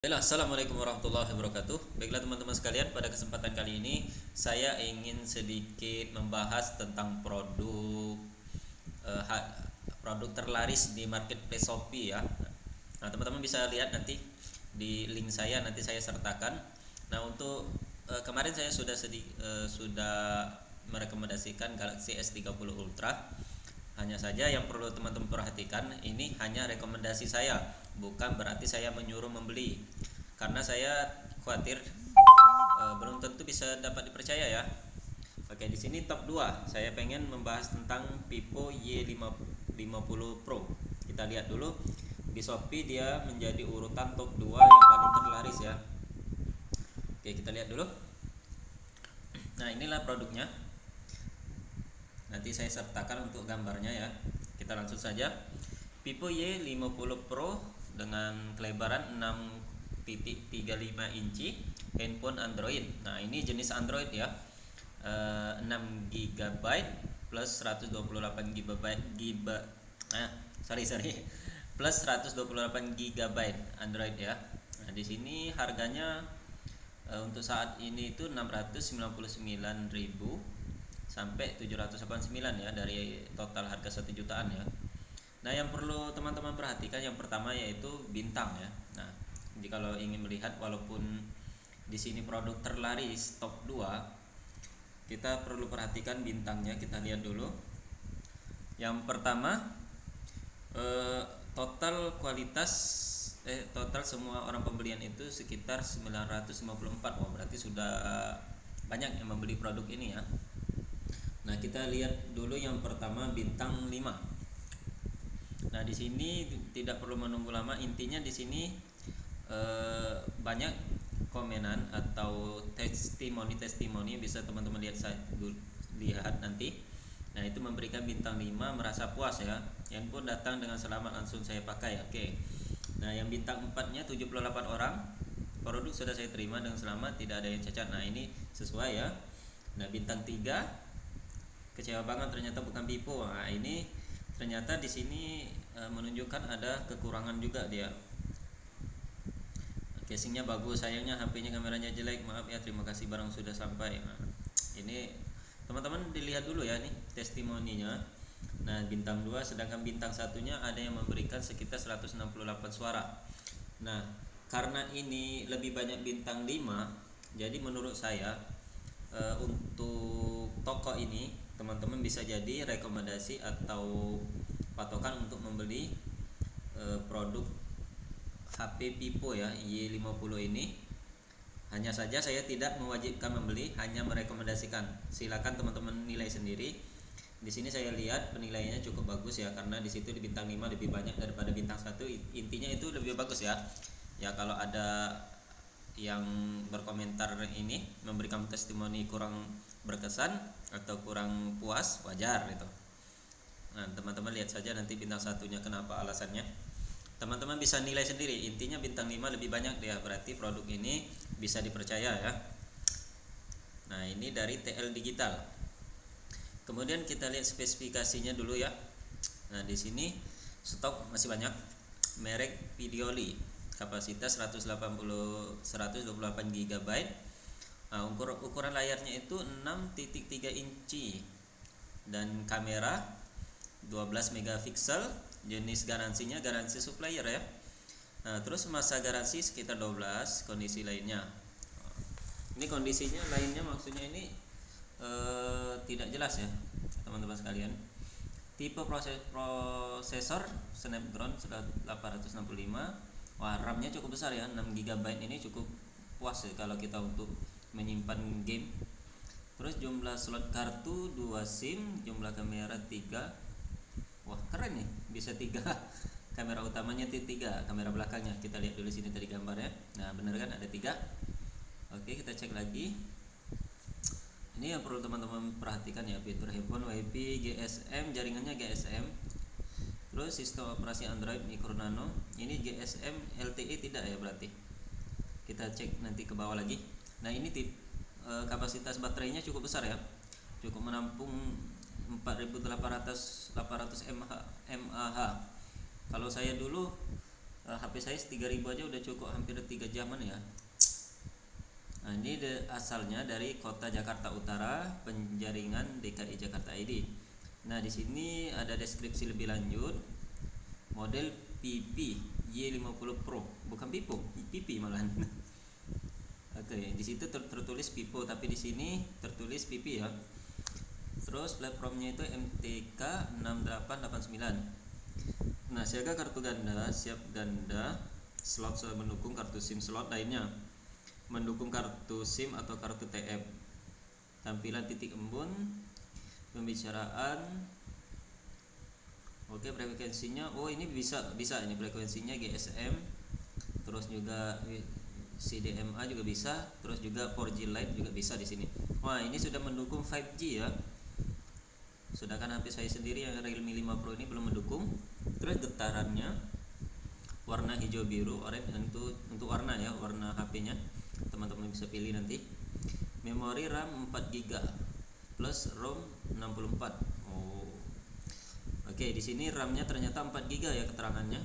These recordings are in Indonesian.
Baiklah, assalamualaikum warahmatullahi wabarakatuh. Baiklah teman-teman sekalian, pada kesempatan kali ini saya ingin sedikit membahas tentang produk terlaris di marketplace Shopee ya. Nah, teman-teman bisa lihat nanti di link saya, nanti saya sertakan. Nah, untuk kemarin saya sudah merekomendasikan Galaxy S30 Ultra. Hanya saja yang perlu teman-teman perhatikan, ini hanya rekomendasi saya, bukan berarti saya menyuruh membeli. Karena saya khawatir belum tentu bisa dapat dipercaya ya. Oke, di sini top 2. Saya pengen membahas tentang Vivo Y50 Pro. Kita lihat dulu di Shopee dia menjadi urutan top 2 yang paling terlaris ya. Oke, kita lihat dulu. Nah, inilah produknya. Nanti saya sertakan untuk gambarnya ya. Kita langsung saja. Vivo Y50 Pro dengan kelebaran 6.35 inci, handphone Android. Nah, ini jenis Android ya. 6 GB plus 128 plus 128 GB Android ya. Nah, di sini harganya untuk saat ini itu 699.000 sampai 789 ya, dari total harga 1 jutaan ya. Nah, yang perlu teman-teman perhatikan yang pertama yaitu bintang ya. Nah, jadi kalau ingin melihat walaupun di sini produk terlaris top 2, kita perlu perhatikan bintangnya. Kita lihat dulu. Yang pertama, total semua orang pembelian itu sekitar 954. Wah, berarti sudah banyak yang membeli produk ini ya. Nah, kita lihat dulu yang pertama bintang 5. Nah, di sini tidak perlu menunggu lama. Intinya di sini banyak komenan atau testimoni bisa teman-teman lihat nanti. Nah, itu memberikan bintang 5, merasa puas ya. Yang pun datang dengan selamat, langsung saya pakai. Oke. Nah, yang bintang 4-nya 78 orang. Produk sudah saya terima dengan selamat, tidak ada yang cacat. Nah, ini sesuai ya. Nah, bintang 3, kecewa banget ternyata bukan Vivo. Nah, ini ternyata di sini menunjukkan ada kekurangan juga dia. Casingnya bagus, sayangnya HP-nya kameranya jelek. Maaf ya, terima kasih barang sudah sampai. Nah, ini teman-teman dilihat dulu ya nih testimoninya. Nah, bintang 2, sedangkan bintang 1-nya ada yang memberikan sekitar 168 suara. Nah, karena ini lebih banyak bintang 5, jadi menurut saya untuk toko ini teman-teman bisa jadi rekomendasi atau patokan untuk membeli produk HP Vivo ya Y50 ini. Hanya saja saya tidak mewajibkan membeli, hanya merekomendasikan. Silakan teman-teman nilai sendiri. Di sini saya lihat penilaiannya cukup bagus ya, karena di situ di bintang 5 lebih banyak daripada bintang 1. Intinya itu lebih bagus ya. Ya, kalau ada yang berkomentar ini memberikan testimoni kurang berkesan atau kurang puas, wajar gitu. Nah, teman-teman lihat saja nanti bintang 1-nya kenapa alasannya. Teman-teman bisa nilai sendiri. Intinya bintang 5 lebih banyak dia, berarti produk ini bisa dipercaya ya. Nah, ini dari TL Digital. Kemudian kita lihat spesifikasinya dulu ya. Nah, di sini stok masih banyak. Merek Videoly, kapasitas 128 GB. Nah, ukuran layarnya itu 6.3 inci dan kamera 12 megapiksel. Jenis garansinya garansi supplier ya. Nah, terus masa garansi sekitar 12. Kondisi lainnya, ini kondisinya lainnya maksudnya ini tidak jelas ya teman-teman sekalian. Tipe prosesor Snapdragon 865. Wah, RAM-nya cukup besar ya, 6 GB. Ini cukup puas ya kalau kita untuk menyimpan game. Terus jumlah slot kartu 2 SIM, jumlah kamera 3. Wah, keren nih, bisa 3. Kamera utamanya 3, kamera belakangnya kita lihat dulu sini tadi gambarnya. Nah, bener kan ada 3. Oke, kita cek lagi. Ini yang perlu teman-teman perhatikan ya, fitur handphone WiFi GSM, jaringannya GSM. Terus sistem operasi Android Micro Nano. Ini GSM LTE tidak ya berarti. Kita cek nanti ke bawah lagi. Nah, ini kapasitas baterainya cukup besar ya. Cukup menampung 4800 mAh. Kalau saya dulu HP saya 3000 aja udah cukup hampir 3 jaman ya. Nah, ini asalnya dari kota Jakarta Utara, penjaringan DKI Jakarta ID. Nah, di sini ada deskripsi lebih lanjut. Model PP Y50 Pro, bukan Pipo, PP malahan. Oke, di situ tertulis Pipo, tapi di sini tertulis PP ya. Terus platformnya itu MTK 6889. Nah, siaga kartu ganda, siap ganda, slot mendukung kartu SIM slot lainnya, mendukung kartu SIM atau kartu TF. Tampilan titik embun, pembicaraan. Oke, frekuensinya, oh ini bisa ini frekuensinya GSM, terus juga CDMA juga bisa, terus juga 4G Lite juga bisa di sini. Wah, ini sudah mendukung 5G ya. Sedangkan HP saya sendiri yang Realme 5 Pro ini belum mendukung. Terus getarannya warna hijau biru orange, untuk warna ya, warna HP-nya. Teman-teman bisa pilih nanti. Memori RAM 4 GB plus ROM 64. Oh. Oke, di sini RAM-nya ternyata 4 GB ya keterangannya.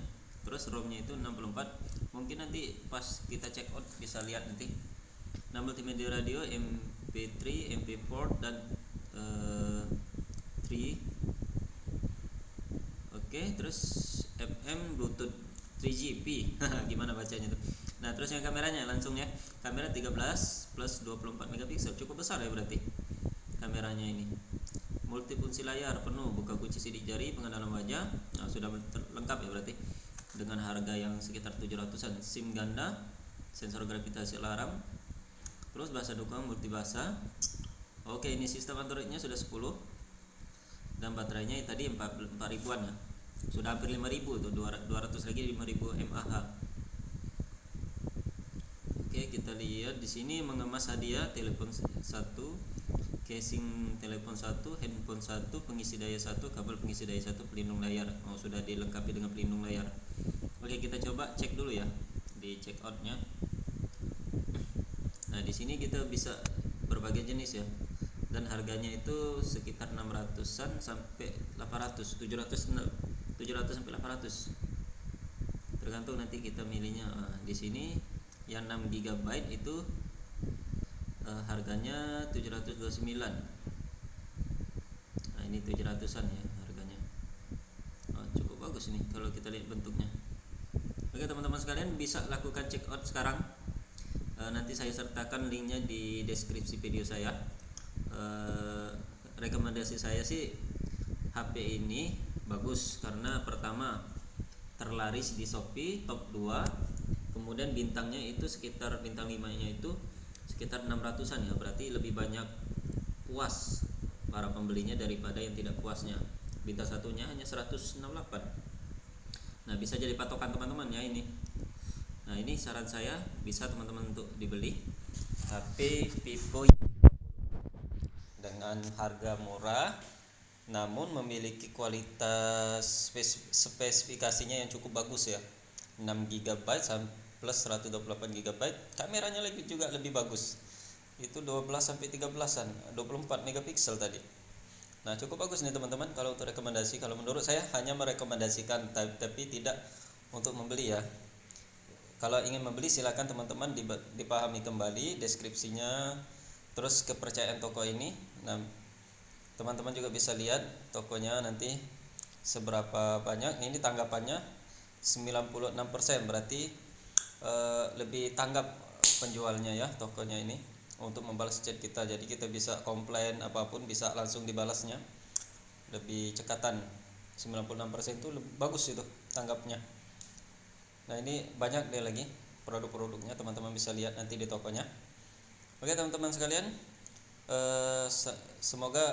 Terus ROM-nya itu 64. Mungkin nanti pas kita check out bisa lihat nanti. Nah, multimedia radio MP3, MP4 dan 3. Oke, terus FM Bluetooth 3GP. Gimana bacanya tuh? Nah, terus yang kameranya langsung ya. Kamera 13 plus 24 megapiksel, cukup besar ya berarti kameranya ini. Multifungsi layar penuh, buka kunci sidik jari, pengenalan wajah. Nah, sudah lengkap ya berarti. Dengan harga yang sekitar 700-an. SIM ganda, sensor gravitasi alarm. Terus bahasa dukungan multibahasa. Oke, ini sistem Androidnya sudah 10. Dan baterainya tadi 4000-an ya. Sudah hampir 5000 tuh, 200 lagi 5000 mAh. Oke, kita lihat di sini mengemas hadiah telepon 1, casing telepon 1, handphone 1, pengisi daya 1, kabel pengisi daya 1, pelindung layar. Oh, sudah dilengkapi dengan pelindung layar. Oke, kita coba cek dulu ya di check out-nya. Nah, di sini kita bisa berbagai jenis ya. Dan harganya itu sekitar 600-an sampai 800, 700 sampai 800. Tergantung nanti kita milihnya. Nah, di sini yang 6 GB itu harganya 729. Nah, ini 700-an ya harganya. Oh, cukup bagus nih kalau kita lihat bentuknya. Oke, teman-teman sekalian bisa lakukan check out sekarang. Nanti saya sertakan linknya di deskripsi video saya. Rekomendasi saya sih HP ini bagus karena pertama terlaris di Shopee top 2, kemudian bintangnya itu sekitar bintang 5-nya itu sekitar 600-an ya, berarti lebih banyak puas para pembelinya daripada yang tidak puasnya. Bintang satunya hanya 168. Nah, bisa jadi patokan teman-teman ya ini. Nah, ini saran saya bisa teman-teman untuk dibeli HP Vivo dengan harga murah namun memiliki kualitas spesifikasinya yang cukup bagus ya. 6 GB plus 128 GB. Kameranya juga lebih bagus. Itu 12 sampai 13-an, 24 megapiksel tadi. Nah, cukup bagus nih teman-teman kalau untuk rekomendasi. Kalau menurut saya hanya merekomendasikan tapi tidak untuk membeli ya. Kalau ingin membeli silakan teman-teman dipahami kembali deskripsinya, terus kepercayaan toko ini. Nah, teman-teman juga bisa lihat tokonya nanti seberapa banyak. Ini tanggapannya 96%, berarti lebih tanggap penjualnya ya tokonya ini untuk membalas chat kita. Jadi kita bisa komplain apapun bisa langsung dibalasnya lebih cekatan. 96% itu lebih bagus itu tanggapnya. Nah, ini banyak deh lagi produk-produknya, teman-teman bisa lihat nanti di tokonya. Oke teman-teman sekalian, semoga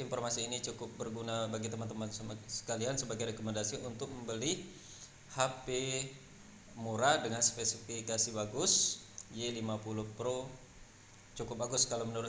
informasi ini cukup berguna bagi teman-teman sekalian sebagai rekomendasi untuk membeli HP murah dengan spesifikasi bagus. Y50 Pro cukup bagus kalau menurut